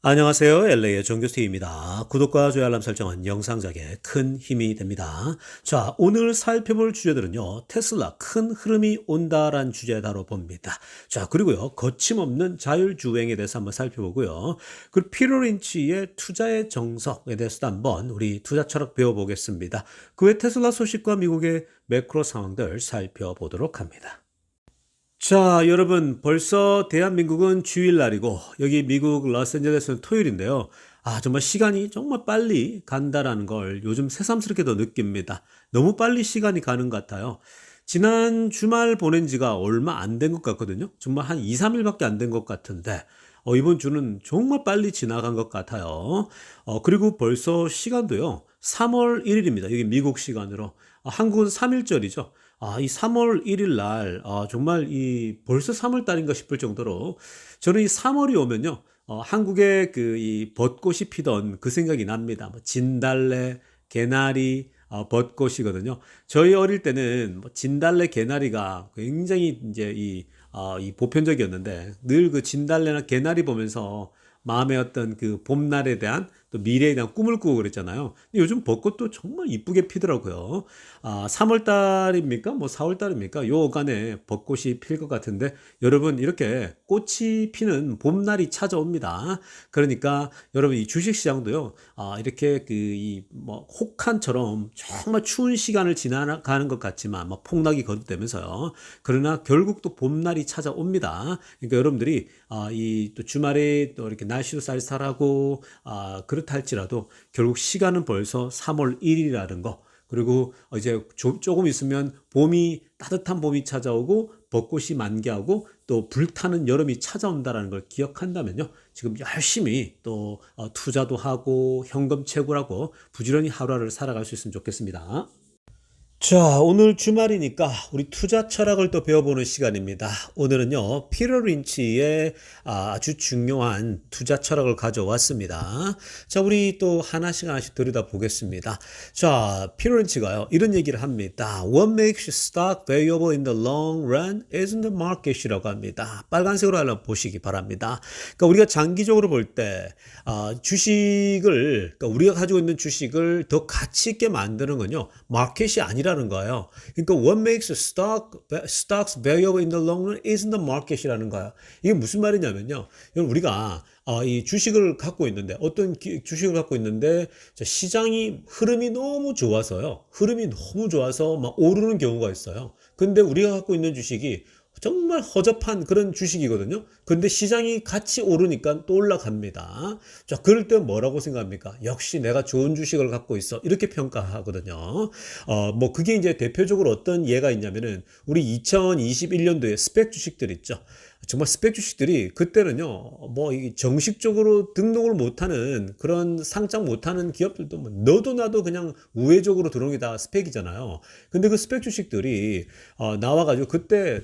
안녕하세요. LA의 정교수입니다. 구독과 좋아요 알람 설정은 영상작에 큰 힘이 됩니다. 자, 오늘 살펴볼 주제들은요. 테슬라 큰 흐름이 온다란 주제 다뤄봅니다. 자, 그리고요. 거침없는 자율주행에 대해서 한번 살펴보고요. 그리고 피터 린치의 투자의 정석에 대해서도 한번 우리 투자 철학 배워보겠습니다. 그 외 테슬라 소식과 미국의 매크로 상황들 살펴보도록 합니다. 자, 여러분, 벌써 대한민국은 주일날이고, 여기 미국 로스앤젤레스는 토요일인데요. 정말 시간이 정말 빨리 간다라는 걸 요즘 새삼스럽게도 느낍니다. 너무 빨리 시간이 가는 것 같아요. 지난 주말 보낸 지가 얼마 안 된 것 같거든요. 정말 한 2, 3일밖에 안 된 것 같은데, 이번 주는 정말 빨리 지나간 것 같아요. 그리고 벌써 시간도요, 3월 1일입니다. 여기 미국 시간으로. 한국은 3일절이죠. 이 3월 1일 날, 정말 벌써 3월 달인가 싶을 정도로 저는 이 3월이 오면요, 한국의 이 벚꽃이 피던 그 생각이 납니다. 뭐 진달래, 개나리, 벚꽃이거든요. 저희 어릴 때는 뭐 진달래, 개나리가 굉장히 이제 이 보편적이었는데 늘 그 진달래나 개나리 보면서 마음의 어떤 그 봄날에 대한 또 미래에 대한 꿈을 꾸고 그랬잖아요. 근데 요즘 벚꽃도 정말 이쁘게 피더라고요. 3월 달입니까? 뭐 4월 달입니까? 요 어간에 벚꽃이 필 것 같은데 여러분 이렇게 꽃이 피는 봄날이 찾아옵니다. 그러니까 여러분 이 주식 시장도요. 이렇게 그 이 뭐 혹한처럼 정말 추운 시간을 지나가는 것 같지만 뭐 폭락이 거듭되면서요. 그러나 결국 또 봄날이 찾아옵니다. 그러니까 여러분들이 이 또 주말에 또 이렇게 날씨도 쌀쌀하고 그렇다 할지라도 결국 시간은 벌써 3월 1일이라는 거. 그리고 이제 조금 있으면 따뜻한 봄이 찾아오고 벚꽃이 만개하고 또 불타는 여름이 찾아온다는 걸 기억한다면요. 지금 열심히 또 투자도 하고 현금 채굴하고 부지런히 하루하루를 살아갈 수 있으면 좋겠습니다. 자, 오늘 주말이니까 우리 투자 철학을 또 배워보는 시간입니다. 오늘은요, 피터 린치의 아주 중요한 투자 철학을 가져왔습니다. 자, 우리 또 하나씩 들여다보겠습니다. 자, 피터 린치가요, 이런 얘기를 합니다. What makes stock valuable in the long run isn't the market이라고 합니다. 빨간색으로 한번 보시기 바랍니다. 그러니까 우리가 장기적으로 볼 때, 그러니까 우리가 가지고 있는 주식을 더 가치 있게 만드는 건요, 마켓이 아니라는 거예요. 그러니까 what makes stocks valuable in the long run isn't the market이라는 거예요. 이게 무슨 말이냐면요. 우리가 이 주식을 갖고 있는데 주식을 갖고 있는데 시장이 흐름이 너무 좋아서요. 흐름이 너무 좋아서 막 오르는 경우가 있어요. 근데 우리가 갖고 있는 주식이 정말 허접한 그런 주식이거든요. 근데 시장이 같이 오르니까 또 올라갑니다. 자, 그럴 때 뭐라고 생각합니까? 역시 내가 좋은 주식을 갖고 있어. 이렇게 평가하거든요. 뭐 그게 이제 대표적으로 어떤 예가 있냐면은 우리 2021년도에 스펙 주식들 있죠. 정말 스펙 주식들이 그때는요, 뭐 정식적으로 등록을 못하는 그런 상장 못하는 기업들도 뭐 너도 나도 그냥 우회적으로 들어오는 게 다 스펙이잖아요. 근데 그 스펙 주식들이 나와가지고 그때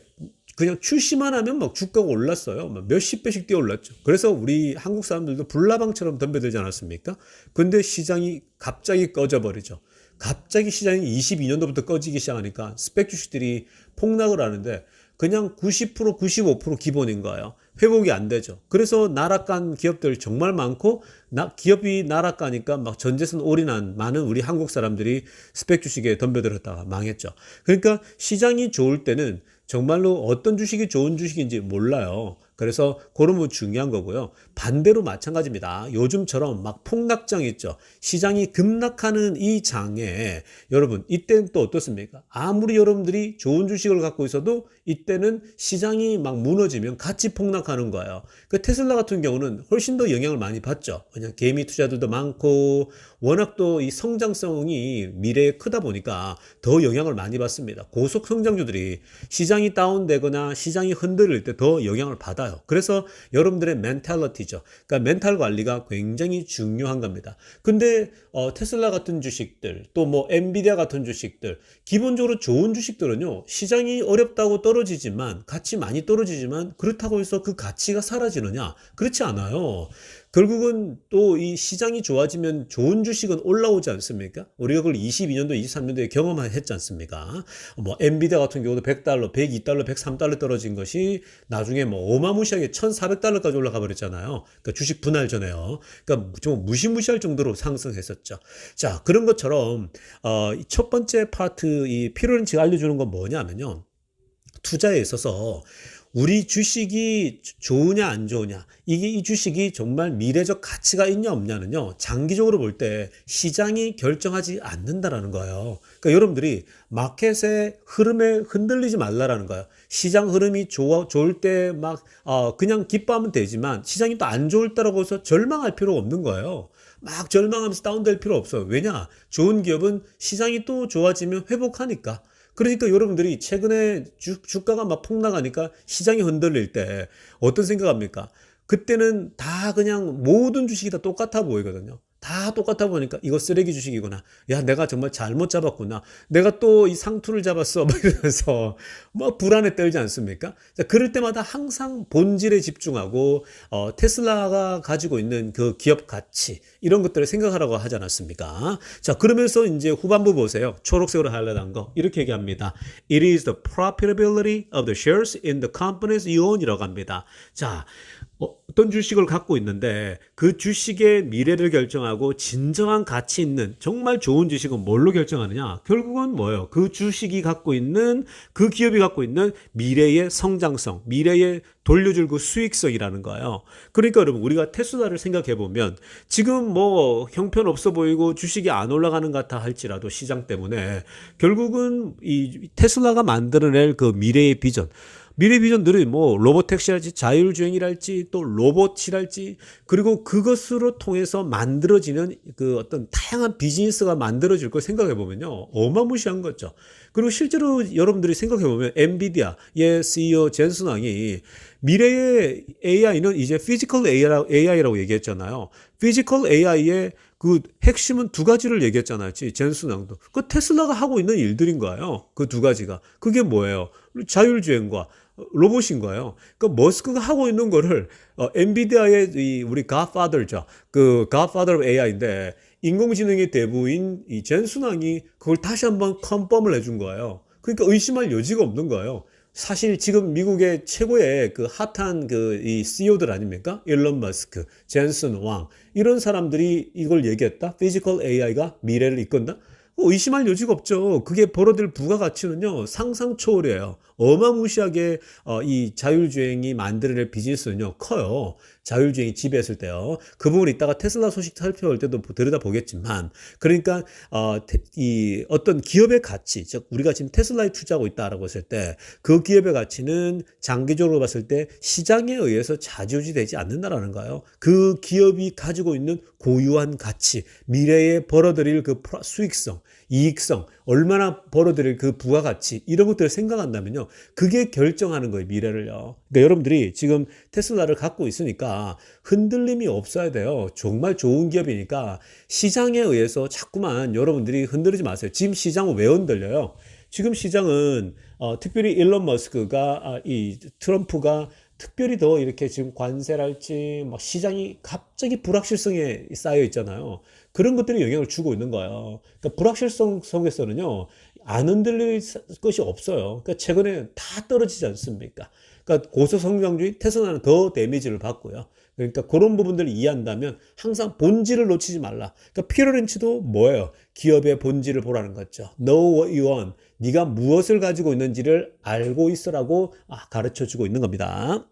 그냥 출시만 하면 막 주가가 올랐어요. 막 몇십 배씩 뛰어 올랐죠. 그래서 우리 한국 사람들도 불나방처럼 덤벼들지 않았습니까? 근데 시장이 갑자기 꺼져버리죠. 갑자기 시장이 22년도부터 꺼지기 시작하니까 스펙 주식들이 폭락을 하는데 그냥 90%, 95% 기본인 거예요. 회복이 안 되죠. 그래서 나락간 기업들 정말 많고 기업이 나락가니까 막 전재산 올인한 많은 우리 한국 사람들이 스펙 주식에 덤벼들었다가 망했죠. 그러니까 시장이 좋을 때는 정말로 어떤 주식이 좋은 주식인지 몰라요. 그래서 그런 거 중요한 거고요. 반대로 마찬가지입니다. 요즘처럼 막 폭락장 있죠. 시장이 급락하는 이 장에 여러분 이때는 또 어떻습니까? 아무리 여러분들이 좋은 주식을 갖고 있어도 이때는 시장이 막 무너지면 같이 폭락하는 거예요. 그 테슬라 같은 경우는 훨씬 더 영향을 많이 받죠. 그냥 개미 투자들도 많고 워낙 또 이 성장성이 미래에 크다 보니까 더 영향을 많이 받습니다. 고속 성장주들이 시장이 다운되거나 시장이 흔들릴 때 더 영향을 받아요. 그래서 여러분들의 멘탈리티죠. 그러니까 멘탈 관리가 굉장히 중요한 겁니다. 근데 테슬라 같은 주식들 또 뭐 엔비디아 같은 주식들 기본적으로 좋은 주식들은요. 시장이 어렵다고 떨어지지만 가치 많이 떨어지지만 그렇다고 해서 그 가치가 사라지느냐? 그렇지 않아요. 결국은 또 이 시장이 좋아지면 좋은 주식은 올라오지 않습니까? 우리가 그걸 22년도, 23년도에 경험했지 않습니까? 뭐 엔비디아 같은 경우도 100달러, 102달러, 103달러 떨어진 것이 나중에 뭐 어마무시하게 1,400달러까지 올라가 버렸잖아요. 그러니까 주식 분할 전에요. 그러니까 좀 무시무시할 정도로 상승했었죠. 자, 그런 것처럼 첫 번째 파트 이 피로렌치가 알려주는 건 뭐냐면요. 투자에 있어서 우리 주식이 좋으냐 안 좋으냐, 이게 이 주식이 정말 미래적 가치가 있냐 없냐는요, 장기적으로 볼 때 시장이 결정하지 않는다라는 거예요. 그러니까 여러분들이 마켓의 흐름에 흔들리지 말라라는 거예요. 시장 흐름이 좋을 때 막 그냥 기뻐하면 되지만 시장이 또 안 좋을 때라고 해서 절망할 필요가 없는 거예요. 막 절망하면서 다운될 필요 없어요. 왜냐? 좋은 기업은 시장이 또 좋아지면 회복하니까. 그러니까 여러분들이 최근에 주가가 막 폭락하니까 시장이 흔들릴 때 어떤 생각합니까? 그때는 다 그냥 모든 주식이 다 똑같아 보이거든요. 다 똑같아 보니까 이거 쓰레기 주식이구나. 야, 내가 정말 잘못 잡았구나. 내가 또 이 상투를 잡았어. 막 이러면서 뭐 불안에 떨지 않습니까? 자, 그럴 때마다 항상 본질에 집중하고 테슬라가 가지고 있는 그 기업 가치 이런 것들을 생각하라고 하지 않았습니까? 자, 그러면서 이제 후반부 보세요. 초록색으로 하이라이트한 거 이렇게 얘기합니다. It is the profitability of the shares in the companies you own이라고 합니다. 자, 어떤 주식을 갖고 있는데 그 주식의 미래를 결정하고 진정한 가치 있는 정말 좋은 주식은 뭘로 결정하느냐? 결국은 뭐예요? 그 주식이 갖고 있는 그 기업이 갖고 있는 미래의 성장성, 미래의 돌려줄 그 수익성이라는 거예요. 그러니까 여러분 우리가 테슬라를 생각해 보면 지금 뭐 형편없어 보이고 주식이 안 올라가는 것 같아 할지라도 시장 때문에 결국은 이 테슬라가 만들어낼 그 미래의 비전, 미래 비전들이 뭐 로봇택시랄지 자율주행이랄지 또 로봇이랄지 그리고 그것으로 통해서 만들어지는 그 어떤 다양한 비즈니스가 만들어질 걸 생각해 보면요, 어마무시한 거죠. 그리고 실제로 여러분들이 생각해 보면 엔비디아의 CEO 젠슨 왕이 미래의 AI는 이제 피지컬 AI라고 얘기했잖아요. 피지컬 AI의 그 핵심은 두 가지를 얘기했잖아요. 젠슨 왕도. 그 테슬라가 하고 있는 일들인 거예요. 그 두 가지가. 그게 뭐예요? 자율주행과 로봇인 거예요. 그러니까 머스크가 하고 있는 거를 엔비디아의 우리 godfather죠. 그 godfather of AI인데 인공지능의 대부인 이 젠슨 왕이 그걸 다시 한번 컨펌을 해준 거예요. 그러니까 의심할 여지가 없는 거예요. 사실 지금 미국의 최고의 그 핫한 그 이 CEO들 아닙니까? 일론 머스크, 젠슨 왕 이런 사람들이 이걸 얘기했다. 피지컬 AI가 미래를 이끈다. 의심할 여지가 없죠. 그게 벌어들 부가가치는요, 상상 초월이에요. 어마무시하게 이 자율주행이 만들어낼 비즈니스는요, 커요. 자율주행이 지배했을 때요. 그 부분 이따가 테슬라 소식 살펴볼 때도 들여다보겠지만, 그러니까 이 어떤 기업의 가치, 즉 우리가 지금 테슬라에 투자하고 있다라고 했을 때 그 기업의 가치는 장기적으로 봤을 때 시장에 의해서 좌지우지되지 않는다라는 거예요. 그 기업이 가지고 있는 고유한 가치, 미래에 벌어들일 그 수익성, 이익성, 얼마나 벌어들일 그 부가가치 이런 것들을 생각한다면요, 그게 결정하는 거예요, 미래를요. 그러니까 여러분들이 지금 테슬라를 갖고 있으니까 흔들림이 없어야 돼요. 정말 좋은 기업이니까 시장에 의해서 자꾸만 여러분들이 흔들리지 마세요. 지금 시장은 왜 흔들려요? 지금 시장은 특별히 일론 머스크가 이 트럼프가 특별히 더 이렇게 지금 관세랄지 막 시장이 갑자기 불확실성에 쌓여 있잖아요. 그런 것들이 영향을 주고 있는 거예요. 그러니까 불확실성 속에서는요, 안 흔들릴 것이 없어요. 그러니까 최근에 다 떨어지지 않습니까? 그러니까 고소성장주의 테슬라는 더 데미지를 받고요. 그러니까 그런 부분들을 이해한다면 항상 본질을 놓치지 말라. 그러니까 피터 린치도 뭐예요? 기업의 본질을 보라는 거죠. Know what you want. 네가 무엇을 가지고 있는지를 알고 있으라고 가르쳐 주고 있는 겁니다.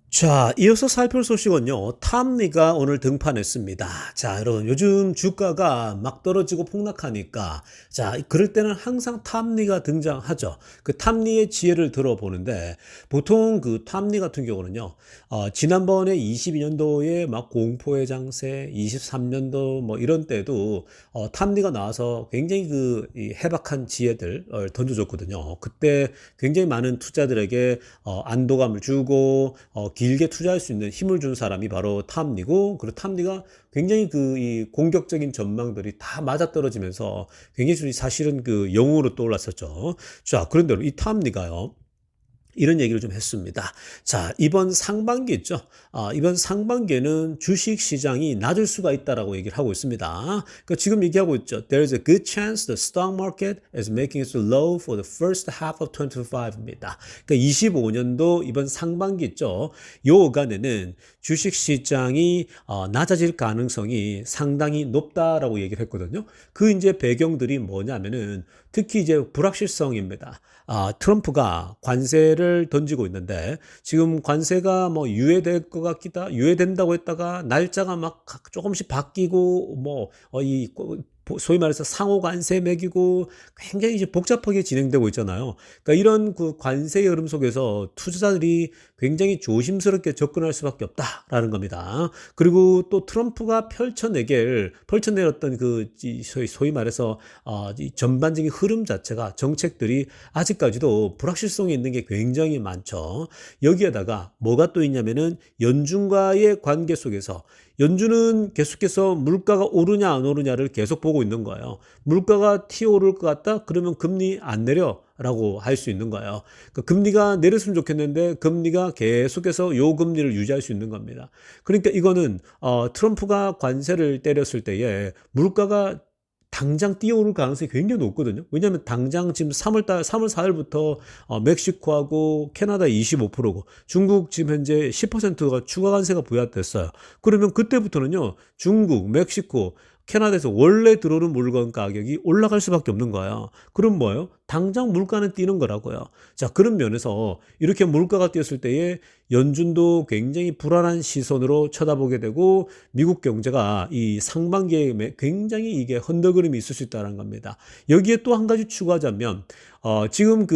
자, 이어서 살펴볼 소식은요, 탐리가 오늘 등판했습니다. 자, 여러분, 요즘 주가가 막 떨어지고 폭락하니까, 자, 그럴 때는 항상 탐리가 등장하죠. 그 탐리의 지혜를 들어보는데, 보통 그 탐리 같은 경우는요, 지난번에 22년도에 막 공포의 장세, 23년도 뭐 이런 때도, 탐리가 나와서 굉장히 이 해박한 지혜들 던져줬거든요. 그때 굉장히 많은 투자들에게, 안도감을 주고, 길게 투자할 수 있는 힘을 준 사람이 바로 탐리고, 그리고 탐리가 굉장히 이 공격적인 전망들이 다 맞아떨어지면서 굉장히 사실은 그 영웅으로 떠올랐었죠. 자, 그런데 이 탐리가요, 이런 얘기를 좀 했습니다. 자, 이번 상반기 있죠. 이번 상반기에는 주식 시장이 낮을 수가 있다라고 얘기를 하고 있습니다. 그러니까 지금 얘기하고 있죠. There's a good chance the stock market is making its low for the first half of 2025입니다. 그러니까 25년도 이번 상반기 있죠. 요간에는 주식 시장이 낮아질 가능성이 상당히 높다라고 얘기를 했거든요. 그 이제 배경들이 뭐냐면은 특히 이제 불확실성입니다. 트럼프가 관세를 던지고 있는데 지금 관세가 뭐 유예될 것 같기다 유예된다고 했다가 날짜가 막 조금씩 바뀌고 소위 말해서 상호 관세 매기고 굉장히 이제 복잡하게 진행되고 있잖아요. 그러니까 이런 그 관세의 흐름 속에서 투자자들이 굉장히 조심스럽게 접근할 수밖에 없다라는 겁니다. 그리고 또 트럼프가 펼쳐내었던 소위 말해서 이 전반적인 흐름 자체가 정책들이 아직까지도 불확실성이 있는 게 굉장히 많죠. 여기에다가 뭐가 또 있냐면은 연준과의 관계 속에서 연준은 계속해서 물가가 오르냐 안 오르냐를 계속 보고 있는 거예요. 물가가 튀어오를 것 같다? 그러면 금리 안 내려. 라고 할 수 있는 거예요. 그러니까 금리가 내렸으면 좋겠는데 금리가 계속해서 요 금리를 유지할 수 있는 겁니다. 그러니까 이거는 트럼프가 관세를 때렸을 때에 물가가 당장 뛰어오를 가능성이 굉장히 높거든요. 왜냐하면 당장 지금 3월 4일부터 멕시코하고 캐나다 25%고 중국 지금 현재 10%가 추가 관세가 부과됐어요. 그러면 그때부터는요, 중국, 멕시코, 캐나다에서 원래 들어오는 물건 가격이 올라갈 수밖에 없는 거예요. 그럼 뭐예요? 당장 물가는 뛰는 거라고요. 자, 그런 면에서 이렇게 물가가 뛰었을 때에 연준도 굉장히 불안한 시선으로 쳐다보게 되고 미국 경제가 이 상반기에 굉장히 이게 흔들림이 있을 수 있다는 겁니다. 여기에 또 한 가지 추가하자면 지금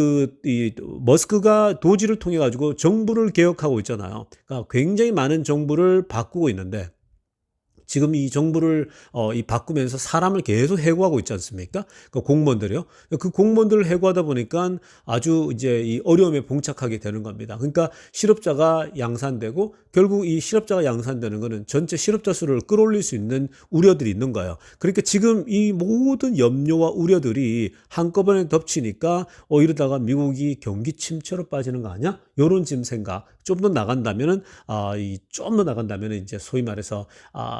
이 머스크가 도지를 통해 가지고 정부를 개혁하고 있잖아요. 그러니까 굉장히 많은 정부를 바꾸고 있는데 지금 이 정부를 바꾸면서 사람을 계속 해고하고 있지 않습니까? 그 공무원들이요. 그 공무원들을 해고하다 보니까 아주 이제 이 어려움에 봉착하게 되는 겁니다. 그러니까 실업자가 양산되고 결국 이 실업자가 양산되는 거는 전체 실업자 수를 끌어올릴 수 있는 우려들이 있는 거예요. 그러니까 지금 이 모든 염려와 우려들이 한꺼번에 덮치니까 이러다가 미국이 경기 침체로 빠지는 거 아니야? 요런 지금 생각. 좀 더 나간다면은 좀 더 나간다면은 이제 소위 말해서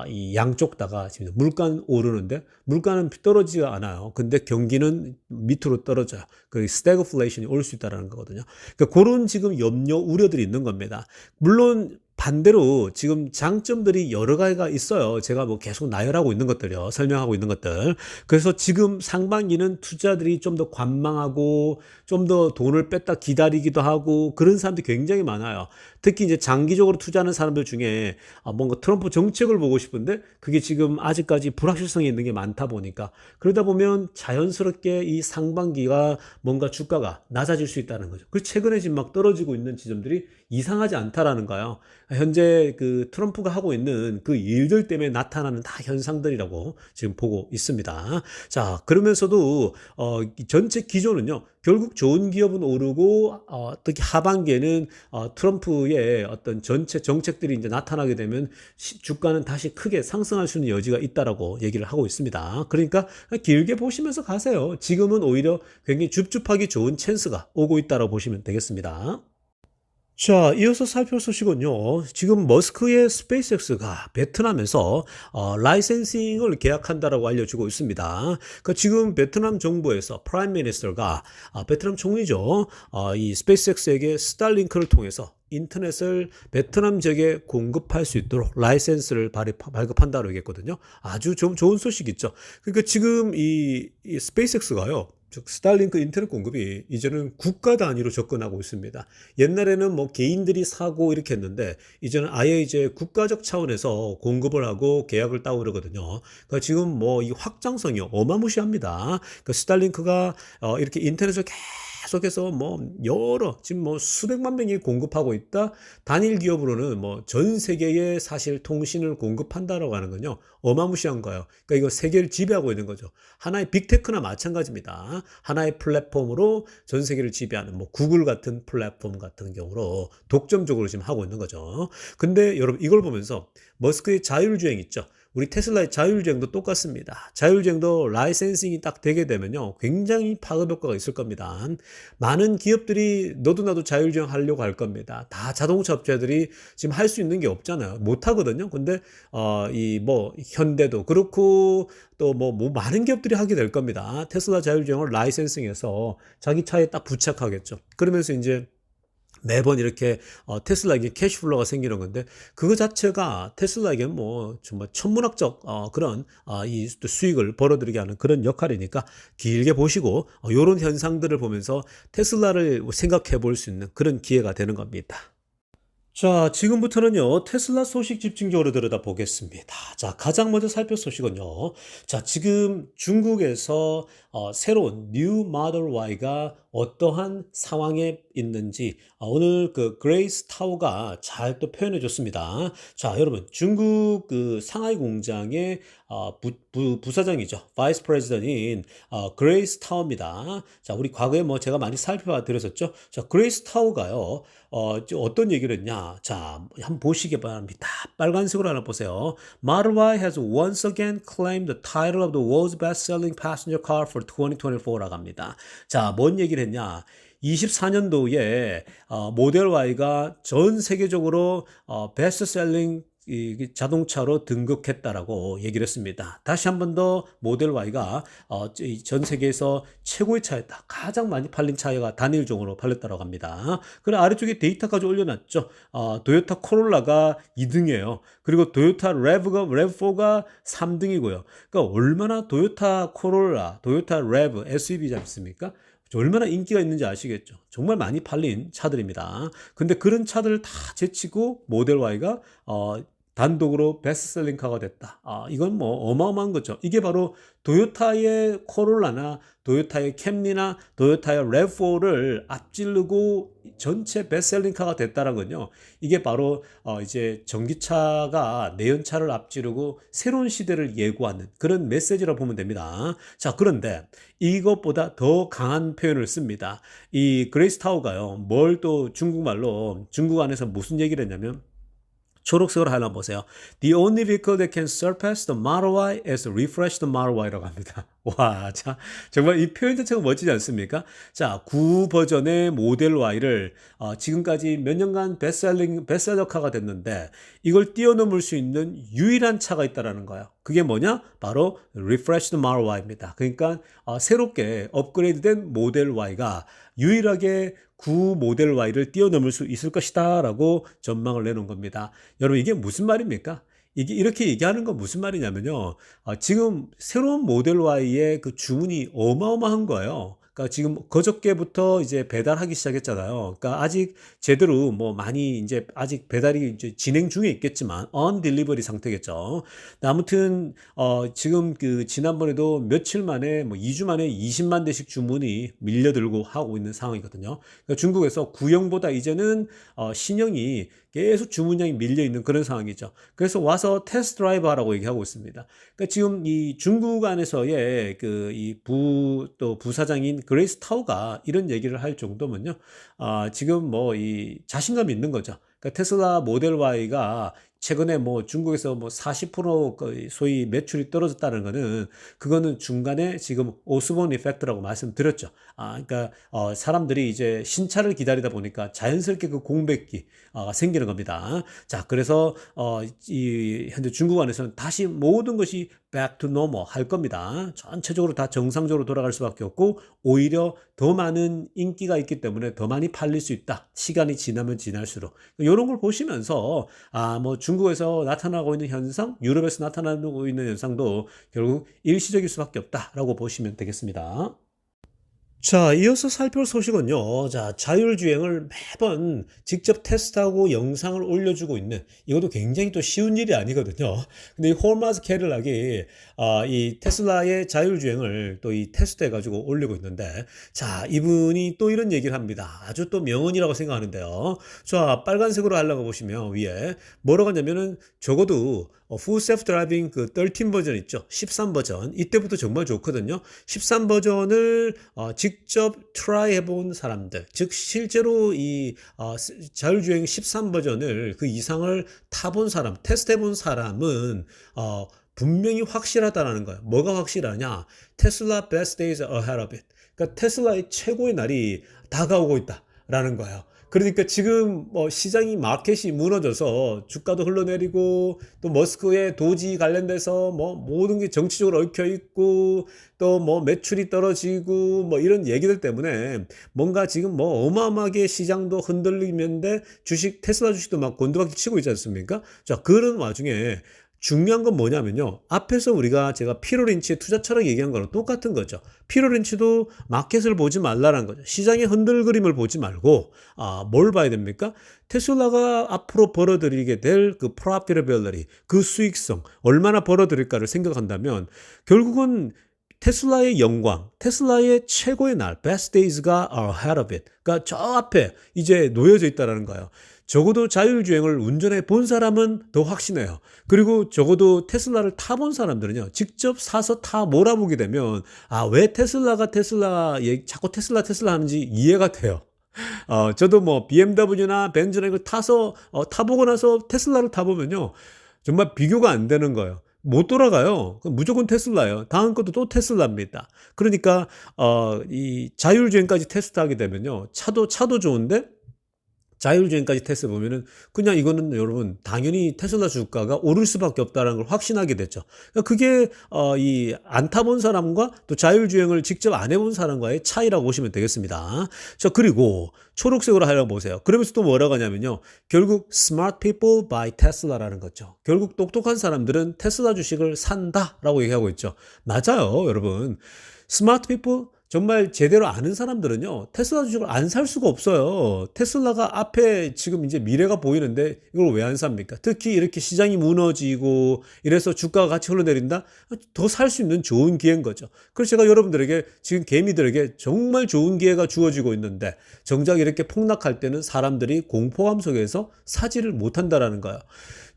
이 양쪽 다가 지금 물가는 오르는데 물가는 떨어지지 않아요. 근데 경기는 밑으로 떨어져요. 그 스태그플레이션이 올 수 있다는 거거든요. 그러니까 그런 지금 염려, 우려들이 있는 겁니다. 물론 반대로 지금 장점들이 여러 가지가 있어요. 제가 뭐 계속 나열하고 있는 것들이요. 설명하고 있는 것들. 그래서 지금 상반기는 투자들이 좀 더 관망하고 좀 더 돈을 뺐다 기다리기도 하고 그런 사람들이 굉장히 많아요. 특히 이제 장기적으로 투자하는 사람들 중에 뭔가 트럼프 정책을 보고 싶은데 그게 지금 아직까지 불확실성이 있는 게 많다 보니까 그러다 보면 자연스럽게 이 상반기가 뭔가 주가가 낮아질 수 있다는 거죠. 그리고 최근에 지금 막 떨어지고 있는 지점들이 이상하지 않다라는 거예요. 현재 그 트럼프가 하고 있는 그 일들 때문에 나타나는 다 현상들이라고 지금 보고 있습니다. 자, 그러면서도 전체 기조는요. 결국 좋은 기업은 오르고 특히 하반기에는 트럼프의 어떤 전체 정책들이 이제 나타나게 되면 주가는 다시 크게 상승할 수 있는 여지가 있다라고 얘기를 하고 있습니다. 그러니까 길게 보시면서 가세요. 지금은 오히려 굉장히 줍줍하기 좋은 찬스가 오고 있다라고 보시면 되겠습니다. 자, 이어서 살펴볼 소식은요. 지금 머스크의 스페이스X가 베트남에서 라이센싱을 계약한다라고 알려지고 있습니다. 지금 베트남 정부에서 프라임 미니스터가 베트남 총리죠. 이 스페이스X에게 스타링크를 통해서 인터넷을 베트남 지역에 공급할 수 있도록 라이센스를 발급한다고 얘기했거든요. 아주 좀 좋은 소식이죠. 그러니까 지금 이 스페이스X가요. 즉 스타링크 인터넷 공급이 이제는 국가 단위로 접근하고 있습니다. 옛날에는 뭐 개인들이 사고 이렇게 했는데 이제는 아예 이제 국가적 차원에서 공급을 하고 계약을 따고 그러거든요. 그러니까 지금 뭐 이 확장성이 어마무시합니다. 그러니까 스타링크가 이렇게 인터넷을 계속해서 지금 수백만 명이 공급하고 있다. 단일 기업으로는 뭐 전 세계에 사실 통신을 공급한다라고 하는 건요. 어마무시한 거예요. 그러니까 이거 세계를 지배하고 있는 거죠. 하나의 빅테크나 마찬가지입니다. 하나의 플랫폼으로 전 세계를 지배하는 뭐 구글 같은 플랫폼 같은 경우로 독점적으로 지금 하고 있는 거죠. 근데 여러분 이걸 보면서 머스크의 자율주행 있죠. 우리 테슬라의 자율주행도 똑같습니다. 자율주행도 라이센싱이 딱 되게 되면요, 굉장히 파급 효과가 있을 겁니다. 많은 기업들이 너도 나도 자율주행 하려고 할 겁니다. 다 자동차 업체들이 지금 할 수 있는 게 없잖아요. 못 하거든요. 근데 이 뭐 현대도 그렇고 또 뭐 많은 기업들이 하게 될 겁니다. 테슬라 자율주행을 라이센싱해서 자기 차에 딱 부착하겠죠. 그러면서 이제 매번 이렇게 테슬라에게 캐시플로우가 생기는 건데, 그거 자체가 테슬라에게 뭐 정말 천문학적 그런 이 수익을 벌어들이게 하는 그런 역할이니까 길게 보시고 이런 현상들을 보면서 테슬라를 생각해 볼 수 있는 그런 기회가 되는 겁니다. 자, 지금부터는요, 테슬라 소식 집중적으로 들여다보겠습니다. 자, 가장 먼저 살펴볼 소식은요. 자, 지금 중국에서 새로운 뉴 모델 Y가 어떠한 상황에 있는지 오늘 그 그레이스 타오가 잘 또 표현해 줬습니다. 자, 여러분, 중국 그 상하이 공장의 부사장이죠. 바이스 프레지던트인 그레이스 타오입니다. 자, 우리 과거에 뭐 제가 많이 살펴봐 드렸었죠. 자, 그레이스 타오가요. 어떤 얘기를 했냐. 자, 한번 보시기 바랍니다. 빨간색으로 하나 보세요. Model Y has once again claimed the title of the world's best-selling passenger car for 2024라고 합니다. 자, 뭔 얘기를 했냐. 24년도에 모델 Y가 전 세계적으로 베스트셀링 이 자동차로 등극했다라고 얘기를 했습니다. 다시 한 번 더 모델 Y가 전 세계에서 최고의 차였다. 가장 많이 팔린 차가 단일종으로 팔렸다고 합니다. 그리고 아래쪽에 데이터까지 올려놨죠. 도요타 코롤라가 2등이에요. 그리고 도요타 래브4가 3등이고요. 그러니까 얼마나 도요타 코롤라, 도요타 래브, SUV지 않습니까? 얼마나 인기가 있는지 아시겠죠? 정말 많이 팔린 차들입니다. 근데 그런 차들을 다 제치고 모델 Y가 단독으로 베스트셀링 카가 됐다. 이건 뭐 어마어마한 거죠. 이게 바로 도요타의 코롤라나 도요타의 캠리나 도요타의 래브4를 앞지르고 전체 베스트셀링 카가 됐다는 건요. 이게 바로 이제 전기차가 내연차를 앞지르고 새로운 시대를 예고하는 그런 메시지라고 보면 됩니다. 자, 그런데 이것보다 더 강한 표현을 씁니다. 이 그레이스 타오가요. 뭘 또 중국말로 중국 안에서 무슨 얘기를 했냐면, 초록색으로 하나 보세요. The only vehicle that can surpass the Model Y is refreshed Model Y라고 합니다. 와, 자, 정말 이 표현 자체가 멋지지 않습니까? 자, 구 버전의 모델 Y를 지금까지 몇 년간 베스트셀러카가 됐는데 이걸 뛰어넘을 수 있는 유일한 차가 있다라는 거예요. 그게 뭐냐? 바로 refreshed Model Y입니다. 그러니까 새롭게 업그레이드된 모델 Y가 유일하게 구 모델 Y를 뛰어넘을 수 있을 것이다 라고 전망을 내놓은 겁니다. 여러분, 이게 무슨 말입니까? 이게 이렇게 얘기하는 건 무슨 말이냐면요. 지금 새로운 모델 Y의 그 주문이 어마어마한 거예요. 그러니까 지금 그저께부터 이제 배달하기 시작했잖아요. 그러니까 아직 제대로 뭐 많이 이제 아직 배달이 이제 진행 중에 있겠지만 on delivery 상태겠죠. 아무튼 지금 그 지난번에도 며칠 만에 뭐 2주 만에 20만 대씩 주문이 밀려들고 하고 있는 상황이거든요. 그러니까 중국에서 구형보다 이제는 신형이 계속 주문량이 밀려 있는 그런 상황이죠. 그래서 와서 테스트 드라이브 하라고 얘기하고 있습니다. 그러니까 지금 이 중국 안에서의 그 이 또 부사장인 그레이스 타오가 이런 얘기를 할 정도면요. 지금 뭐 이 자신감이 있는 거죠. 그러니까 테슬라 모델 Y가 최근에 뭐 중국에서 뭐 40% 소위 매출이 떨어졌다는 거는 그거는 중간에 지금 오스본 이펙트라고 말씀드렸죠. 그러니까 사람들이 이제 신차를 기다리다 보니까 자연스럽게 그 공백기 생기는 겁니다. 자, 그래서 이 현재 중국 안에서는 다시 모든 것이 back to normal 할 겁니다. 전체적으로 다 정상적으로 돌아갈 수밖에 없고 오히려 더 많은 인기가 있기 때문에 더 많이 팔릴 수 있다. 시간이 지나면 지날수록 이런 걸 보시면서 뭐 중국에서 나타나고 있는 현상, 유럽에서 나타나고 있는 현상도 결국 일시적일 수밖에 없다라고 보시면 되겠습니다. 자, 이어서 살펴볼 소식은요. 자, 자율주행을 매번 직접 테스트하고 영상을 올려주고 있는, 이것도 굉장히 또 쉬운 일이 아니거든요. 근데 이 홀마즈 캐딜락이 이 테슬라의 자율주행을 또 이 테스트해가지고 올리고 있는데, 자, 이분이 또 이런 얘기를 합니다. 아주 또 명언이라고 생각하는데요. 자, 빨간색으로 하려고 보시면 위에 뭐라고 하냐면은 적어도 Full Self Driving 그 13 버전 있죠. 13 버전. 이때부터 정말 좋거든요. 13 버전을 직접 트라이 해본 사람들, 즉 실제로 이 자율주행 13 버전을 그 이상을 타본 사람, 테스트 해본 사람은 분명히 확실하다라는 거예요. 뭐가 확실하냐? 테슬라 best days are ahead of it. 그러니까 테슬라의 최고의 날이 다가오고 있다라는 거예요. 그러니까 지금 뭐 시장이 마켓이 무너져서 주가도 흘러내리고 또 머스크의 도지 관련돼서 뭐 모든 게 정치적으로 얽혀 있고 또 뭐 매출이 떨어지고 뭐 이런 얘기들 때문에 뭔가 지금 뭐 어마어마하게 시장도 흔들리는데 주식 테슬라 주식도 막 곤두박질 치고 있지 않습니까? 자, 그런 와중에 중요한 건 뭐냐면요. 앞에서 제가 피터 린치의 투자 철학 얘기한 거랑 똑같은 거죠. 피터 린치도 마켓을 보지 말라는 거죠. 시장의 흔들그림을 보지 말고, 뭘 봐야 됩니까? 테슬라가 앞으로 벌어들이게 될 그 profitability, 그 수익성, 얼마나 벌어들일까를 생각한다면, 결국은 테슬라의 영광, 테슬라의 최고의 날, best days가 are ahead of it. 그러니까 저 앞에 이제 놓여져 있다는 거예요. 적어도 자율주행을 운전해 본 사람은 더 확신해요. 그리고 적어도 테슬라를 타본 사람들은요, 직접 사서 타 몰아보게 되면, 왜 자꾸 테슬라 하는지 이해가 돼요. 저도 뭐 BMW나 벤츠나 이걸 타보고 나서 테슬라를 타보면요, 정말 비교가 안 되는 거예요. 못 돌아가요. 무조건 테슬라예요. 다음 것도 또 테슬라입니다. 그러니까 이 자율주행까지 테스트하게 되면요, 차도 좋은데 자율주행까지 테스트 보면은 그냥 이거는 여러분 당연히 테슬라 주가가 오를 수밖에 없다는 걸 확신하게 됐죠. 그러니까 그게 이 안 타본 사람과 또 자율주행을 직접 안 해본 사람과의 차이라고 보시면 되겠습니다. 자, 그리고 초록색으로 하려고 보세요. 그러면서 또 뭐라고 하냐면요, 결국 smart people buy Tesla라는 거죠. 결국 똑똑한 사람들은 테슬라 주식을 산다라고 얘기하고 있죠. 맞아요, 여러분. 스마트 피플, 정말 제대로 아는 사람들은요, 테슬라 주식을 안 살 수가 없어요. 테슬라가 앞에 지금 이제 미래가 보이는데 이걸 왜 안 삽니까? 특히 이렇게 시장이 무너지고 이래서 주가가 같이 흘러내린다? 더 살 수 있는 좋은 기회인 거죠. 그래서 제가 여러분들에게, 지금 개미들에게 정말 좋은 기회가 주어지고 있는데 정작 이렇게 폭락할 때는 사람들이 공포감 속에서 사지를 못한다라는 거예요.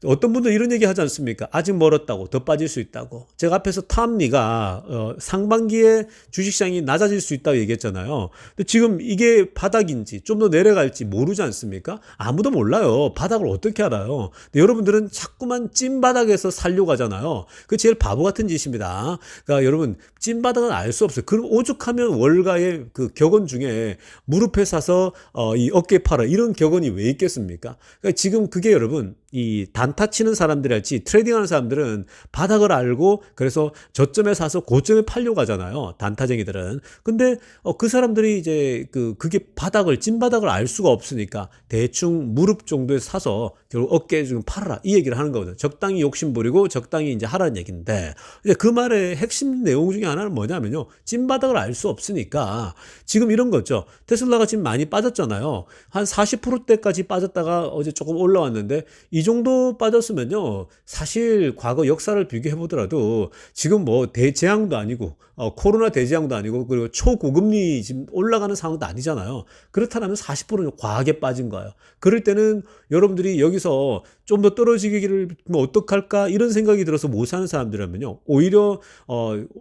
어떤 분들 이런 얘기 하지 않습니까? 아직 멀었다고, 더 빠질 수 있다고. 제가 앞에서 탐리가 상반기에 주식시장이 낮아질 수 있다고 얘기했잖아요. 근데 지금 이게 바닥인지 좀 더 내려갈지 모르지 않습니까? 아무도 몰라요. 바닥을 어떻게 알아요? 근데 여러분들은 자꾸만 찐바닥에서 살려고 하잖아요. 그 제일 바보 같은 짓입니다. 그러니까 여러분, 찐바닥은 알 수 없어요. 그럼 오죽하면 월가의 그 격언 중에 무릎에 사서 이 어깨에 팔아, 이런 격언이 왜 있겠습니까? 그러니까 지금 그게 여러분, 이 단타 치는 사람들이랄지 트레이딩하는 사람들은 바닥을 알고 그래서 저점에 사서 고점에 팔려고 하잖아요. 단타쟁이들은. 근데 그 사람들이 이제 그게 찐바닥을 알 수가 없으니까 대충 무릎 정도에 사서 결국 어깨에 지금 팔아라, 이 얘기를 하는 거거든요. 적당히 욕심 부리고 적당히 이제 하라는 얘기인데, 이제 그 말의 핵심 내용 중에 하나는 뭐냐면요, 찐바닥을 알 수 없으니까 지금 이런 거죠. 테슬라가 지금 많이 빠졌잖아요. 한 40%대까지 빠졌다가 어제 조금 올라왔는데, 이 정도 빠졌으면요, 사실 과거 역사를 비교해 보더라도 지금 뭐 대재앙도 아니고 코로나 대재앙도 아니고 그리고 초고금리 지금 올라가는 상황도 아니잖아요. 그렇다면 40%는 과하게 빠진 거예요. 그럴 때는 여러분들이 여기서 좀 더 떨어지기를 뭐 어떡할까 이런 생각이 들어서 못 사는 사람들이라면요, 오히려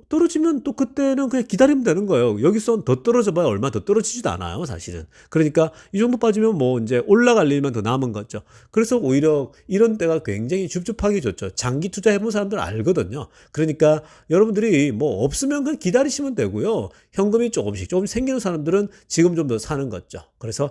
떨어지면 또 그때는 그냥 기다리면 되는 거예요. 여기서 더 떨어져 봐야 얼마 더 떨어지지도 않아요, 사실은. 그러니까 이 정도 빠지면 뭐 이제 올라갈 일만 더 남은 거죠. 그래서 오히려 이런 때가 굉장히 줍줍하게 좋죠. 장기 투자해본 사람들 알거든요. 그러니까 여러분들이 뭐 없으면 그냥 기다리시면 되고요. 현금이 조금씩 생기는 사람들은 지금 좀 더 사는 거죠. 그래서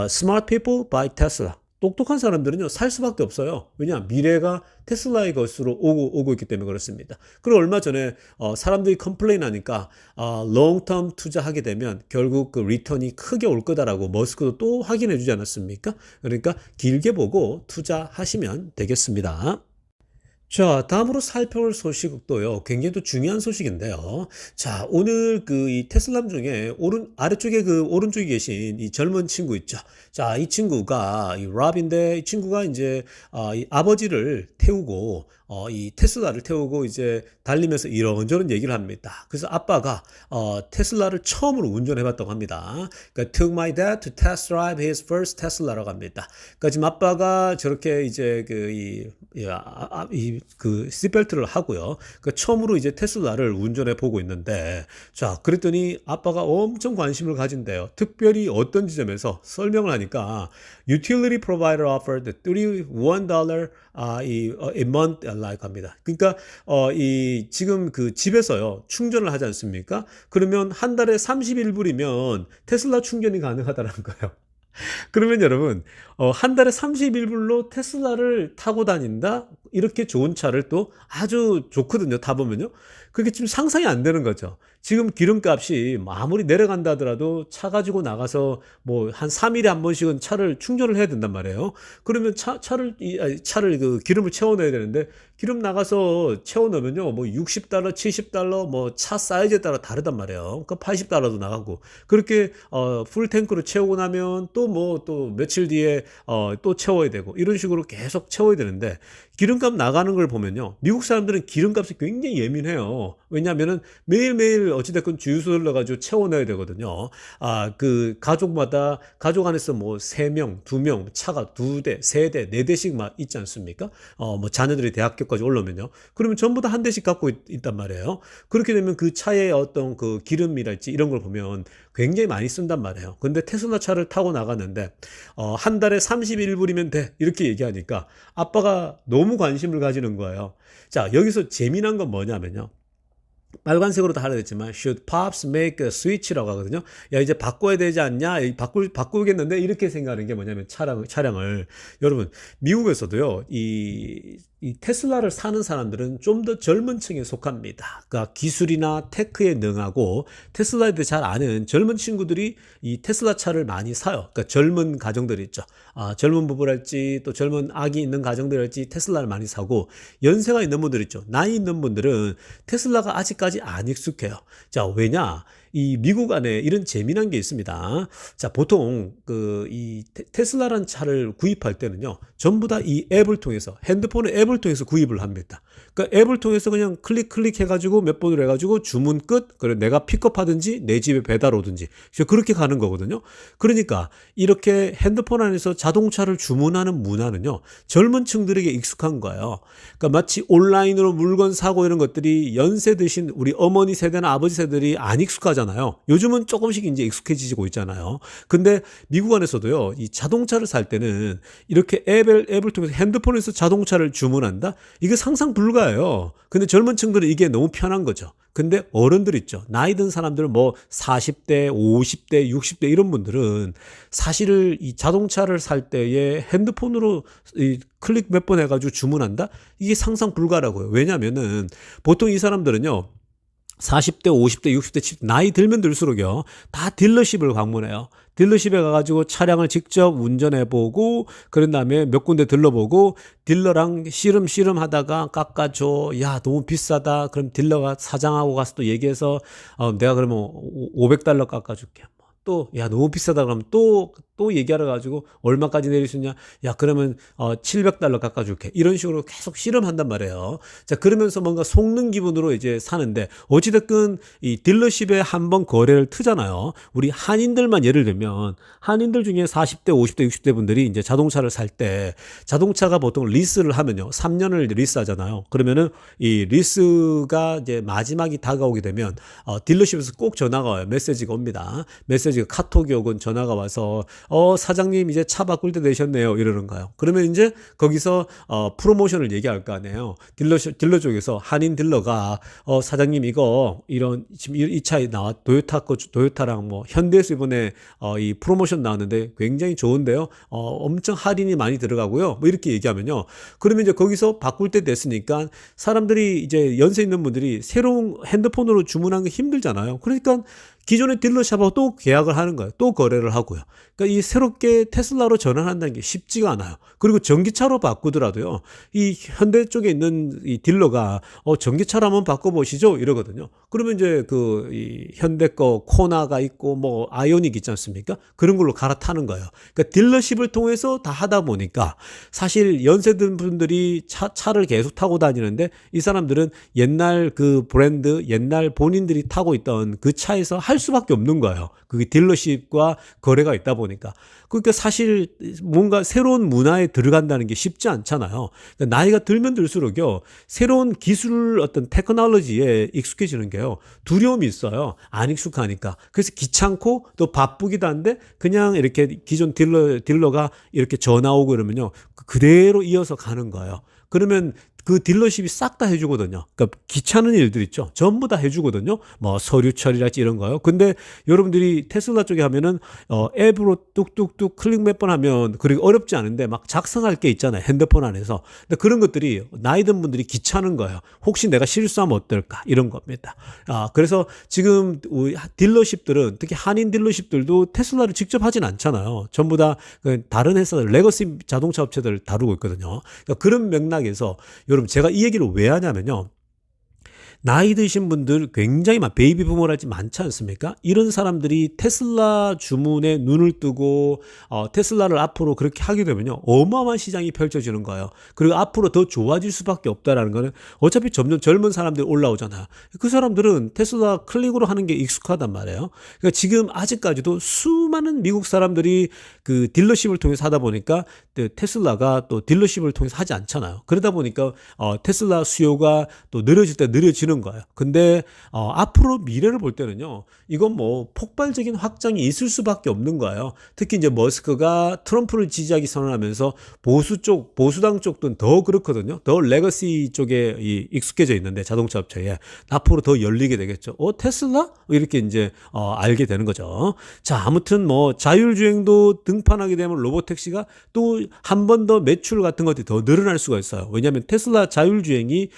smart people buy Tesla. 똑똑한 사람들은요, 살 수밖에 없어요. 왜냐? 미래가 테슬라의 것으로 오고 있기 때문에 그렇습니다. 그리고 얼마 전에 사람들이 컴플레인 하니까 롱텀 투자하게 되면 결국 그 리턴이 크게 올 거다라고 머스크도 또 확인해 주지 않았습니까? 그러니까 길게 보고 투자하시면 되겠습니다. 자, 다음으로 살펴볼 소식도요, 굉장히 또 중요한 소식인데요. 자, 오늘 이 테슬람 중에 아래쪽에 오른쪽에 계신 이 젊은 친구 있죠. 자, 이 친구가 이 랍인데, 이 친구가 이제 이 아버지를 태우고 이 테슬라를 태우고 이제 달리면서 이런저런 얘기를 합니다. 그래서 아빠가 테슬라를 처음으로 운전해 봤다고 합니다. 그러니까 took my dad to test drive his first Tesla라고 합니다. 그러니까 지금 아빠가 저렇게 이제 시트벨트를 하고요. 그 처음으로 이제 테슬라를 운전해 보고 있는데, 자, 그랬더니 아빠가 엄청 관심을 가진대요. 특별히 어떤 지점에서 설명을 하니까 utility provider offered $31 a month 달라고 합니다. 그러니까 이 지금 그 집에서요 충전을 하지 않습니까? 그러면 한 달에 31불이면 테슬라 충전이 가능하다는 거예요. 그러면 여러분, 한 달에 31불로 테슬라를 타고 다닌다? 이렇게 좋은 차를 또 아주 좋거든요. 타보면요. 그게 지금 상상이 안 되는 거죠. 지금 기름값이 아무리 내려간다 하더라도 차 가지고 나가서 뭐 한 3일에 한 번씩은 차를 충전을 해야 된단 말이에요. 그러면 차를 그 기름을 채워 넣어야 되는데 기름 나가서 채워 넣으면요. 뭐 60달러, 70달러 뭐 차 사이즈에 따라 다르단 말이에요. 그러니까 80달러도 나가고. 그렇게 풀 탱크로 채우고 나면 또 뭐 또 며칠 뒤에 또 채워야 되고 이런 식으로 계속 채워야 되는데 기름값 나가는 걸 보면요. 미국 사람들은 기름값이 굉장히 예민해요. 왜냐하면은 매일매일 어찌됐건 주유소를 넣어가지고 채워넣어야 되거든요. 그 가족 안에서 뭐 3명, 2명, 차가 2대, 3대, 4대씩 막 있지 않습니까? 뭐 자녀들이 대학교까지 올라오면요. 그러면 전부 다 한 대씩 갖고 있단 말이에요. 그렇게 되면 그 차의 어떤 그 기름이랄지 이런 걸 보면 굉장히 많이 쓴단 말이에요. 근데 테슬라 차를 타고 나갔는데 한 달에 31불이면 돼 이렇게 얘기하니까 아빠가 너무 관심을 가지는 거예요. 자, 여기서 재미난 건 뭐냐면요. 빨간색으로 다 하려했지만 should pops make a switch라고 하거든요. 야 이제 바꿔야 되지 않냐? 바꾸겠는데 이렇게 생각하는 게 뭐냐면 차량을 여러분 미국에서도요 이 테슬라를 사는 사람들은 좀 더 젊은 층에 속합니다. 그러니까 기술이나 테크에 능하고 테슬라에 대해 잘 아는 젊은 친구들이 이 테슬라 차를 많이 사요. 그러니까 젊은 가정들 있죠. 젊은 부부랄지 또 젊은 아기 있는 가정들일지 테슬라를 많이 사고 연세가 있는 분들 있죠. 나이 있는 분들은 테슬라가 아직까지 안 익숙해요. 자, 왜냐? 이 미국 안에 이런 재미난 게 있습니다. 자, 보통 이 테슬라라는 차를 구입할 때는요, 전부 다 이 앱을 통해서 핸드폰의 앱을 통해서 구입을 합니다. 그러니까 앱을 통해서 그냥 클릭 해가지고 몇 번을 해가지고 주문 끝. 그래 내가 픽업하든지 내 집에 배달 오든지 그렇게 가는 거거든요. 그러니까 이렇게 핸드폰 안에서 자동차를 주문하는 문화는요, 젊은 층들에게 익숙한 거예요. 그러니까 마치 온라인으로 물건 사고 이런 것들이 연세 드신 우리 어머니 세대나 아버지 세대들이 안 익숙하잖아요. 요즘은 조금씩 이제 익숙해지고 있잖아요. 근데 미국 안에서도요, 이 자동차를 살 때는 이렇게 앱을 통해서 핸드폰에서 자동차를 주문한다? 이게 상상 불가예요. 근데 젊은 층들은 이게 너무 편한 거죠. 근데 어른들 있죠. 나이 든 사람들은 뭐 40대, 50대, 60대 이런 분들은 사실 이 자동차를 살 때에 핸드폰으로 이 클릭 몇 번 해가지고 주문한다? 이게 상상 불가라고요. 왜냐면은 보통 이 사람들은요. 40대, 50대, 60대, 70대 나이 들면 들수록요. 다 딜러십을 방문해요. 딜러십에 가가지고 차량을 직접 운전해보고 그런 다음에 몇 군데 들러보고 딜러랑 씨름 하다가 깎아줘. 야 너무 비싸다. 그럼 딜러가 사장하고 가서 또 얘기해서 내가 그러면 500달러 깎아줄게. 또, 야, 너무 비싸다 그러면 또 얘기하러 가지고 얼마까지 내릴 수 있냐? 야, 그러면 700달러 깎아줄게. 이런 식으로 계속 씨름한단 말이에요. 자, 그러면서 뭔가 속는 기분으로 이제 사는데 어찌됐든 이 딜러십에 한번 거래를 트잖아요. 우리 한인들만 예를 들면 한인들 중에 40대, 50대, 60대 분들이 이제 자동차를 살 때 자동차가 보통 리스를 하면요. 3년을 리스하잖아요. 그러면은 이 리스가 이제 마지막이 다가오게 되면 딜러십에서 꼭 전화가 와요. 메시지가 옵니다. 메시지가 카톡이 오건 전화가 와서 사장님 이제 차 바꿀 때 되셨네요 이러는 거예요. 그러면 이제 거기서 프로모션을 얘기할 거 아니에요. 딜러 쪽에서 한인 딜러가 사장님 이거 지금 이 차에 도요타랑 뭐 현대에서 이번에 이 프로모션 나왔는데 굉장히 좋은데요. 엄청 할인이 많이 들어가고요. 뭐 이렇게 얘기하면요. 그러면 이제 거기서 바꿀 때 됐으니까 사람들이 이제 연세 있는 분들이 새로운 핸드폰으로 주문한 게 힘들잖아요. 그러니까 기존의 딜러샵하고 또 계약을 하는 거예요. 또 거래를 하고요. 그러니까 이 새롭게 테슬라로 전환한다는 게 쉽지가 않아요. 그리고 전기차로 바꾸더라도요. 이 현대 쪽에 있는 이 딜러가 전기차로 한번 바꿔보시죠 이러거든요. 그러면 이제 이 현대 거 코나가 있고 뭐 아이오닉 있지 않습니까? 그런 걸로 갈아타는 거예요. 그러니까 딜러십을 통해서 다 하다 보니까 사실 연세든 분들이 차를 계속 타고 다니는데 이 사람들은 옛날 그 브랜드, 옛날 본인들이 타고 있던 그 차에서 할 수밖에 없는 거예요. 그게 딜러십과 거래가 있다 보니까. 그러니까 사실 뭔가 새로운 문화에 들어간다는 게 쉽지 않잖아요. 그러니까 나이가 들면 들수록요, 새로운 기술 어떤 테크놀로지에 익숙해지는 게요, 두려움이 있어요. 안 익숙하니까. 그래서 귀찮고 또 바쁘기도 한데 그냥 이렇게 기존 딜러가 이렇게 전화 오고 이러면요, 그대로 이어서 가는 거예요. 그러면 그 딜러십이 싹 다 해주거든요. 그러니까 귀찮은 일들 있죠. 전부 다 해주거든요. 뭐 서류 처리랄지 이런 거요. 근데 여러분들이 테슬라 쪽에 하면은 앱으로 뚝뚝뚝 클릭 몇 번 하면 그리고 어렵지 않은데 막 작성할 게 있잖아요. 핸드폰 안에서. 근데 그런 것들이 나이 든 분들이 귀찮은 거예요. 혹시 내가 실수하면 어떨까 이런 겁니다. 그래서 지금 우리 딜러십들은 특히 한인 딜러십들도 테슬라를 직접 하진 않잖아요. 전부 다 다른 회사들 레거시 자동차 업체들 다루고 있거든요. 그러니까 그런 맥락에서 여러분 제가 이 얘기를 왜 하냐면요. 나이 드신 분들 굉장히 베이비 부모랄지 많지 않습니까? 이런 사람들이 테슬라 주문에 눈을 뜨고 테슬라를 앞으로 그렇게 하게 되면요. 어마어마한 시장이 펼쳐지는 거예요. 그리고 앞으로 더 좋아질 수밖에 없다라는 거는 어차피 점점 젊은 사람들이 올라오잖아요. 그 사람들은 테슬라 클릭으로 하는 게 익숙하단 말이에요. 그러니까 지금 아직까지도 수많은 미국 사람들이 그 딜러십을 통해서 하다 보니까 테슬라가 또 딜러십을 통해서 하지 않잖아요. 그러다 보니까 테슬라 수요가 또 느려질 때 느려지는 거예요. 근데 앞으로 미래를 볼 때는요. 이건 뭐 폭발적인 확장이 있을 수밖에 없는 거예요. 특히 이제 머스크가 트럼프를 지지하기 선언하면서 보수당 쪽도 더 그렇거든요. 더 레거시 쪽에 익숙해져 있는데 자동차 업체에 앞으로 더 열리게 되겠죠. 테슬라? 이렇게 이제 알게 되는 거죠. 자, 아무튼 뭐 자율주행도 등판하게 되면 로보택시가 또 한 번 더 매출 같은 것들이 더 늘어날 수가 있어요. 왜냐하면 테슬라 자율주행이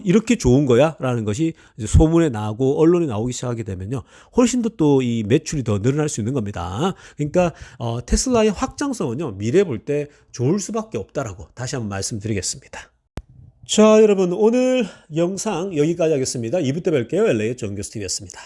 이렇게 좋은 거야 라는 것이 이제 소문에 나고 언론에 나오기 시작하게 되면요. 훨씬 더 또 이 매출이 더 늘어날 수 있는 겁니다. 그러니까 테슬라의 확장성은요. 미래 볼 때 좋을 수밖에 없다라고 다시 한번 말씀드리겠습니다. 자, 여러분 오늘 영상 여기까지 하겠습니다. 2부 때 뵐게요. LA의 정교수TV였습니다.